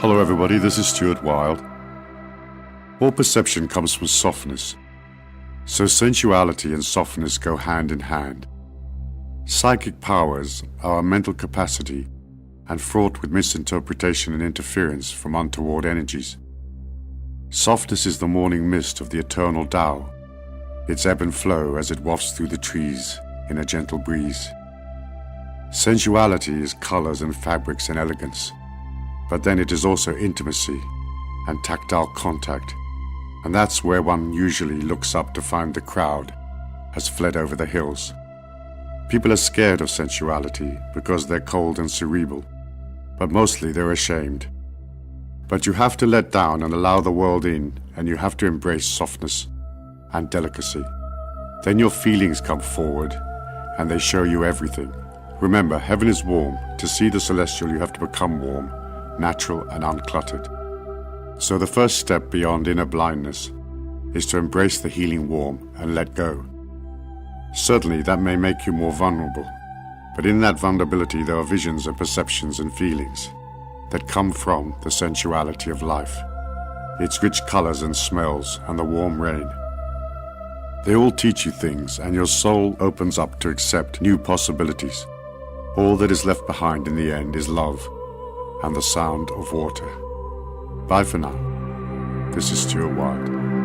Hello everybody, this is Stuart Wilde. All perception comes from softness. So sensuality and softness go hand in hand. Psychic powers are a mental capacity and fraught with misinterpretation and interference from untoward energies. Softness is the morning mist of the eternal Tao, its ebb and flow as it wafts through the trees in a gentle breeze. Sensuality is colors and fabrics and elegance, but then it is also intimacy and tactile contact, and that's where one usually looks up to find the crowd has fled over the hills. People are scared of sensuality because they're cold and cerebral, but mostly they're ashamed. But you have to let down and allow the world in, and you have to embrace softness and delicacy. Then your feelings come forward, and they show you everything. Remember, heaven is warm. To see the celestial, you have to become warm, natural and uncluttered. So the first step beyond inner blindness is to embrace the healing warm and let go. Certainly that may make you more vulnerable, but in that vulnerability there are visions and perceptions and feelings that come from the sensuality of life, its rich colors and smells and the warm rain. They all teach you things, and your soul opens up to accept new possibilities. All that is left behind in the end is love and the sound of water. Bye for now. This is Stuart Wilde.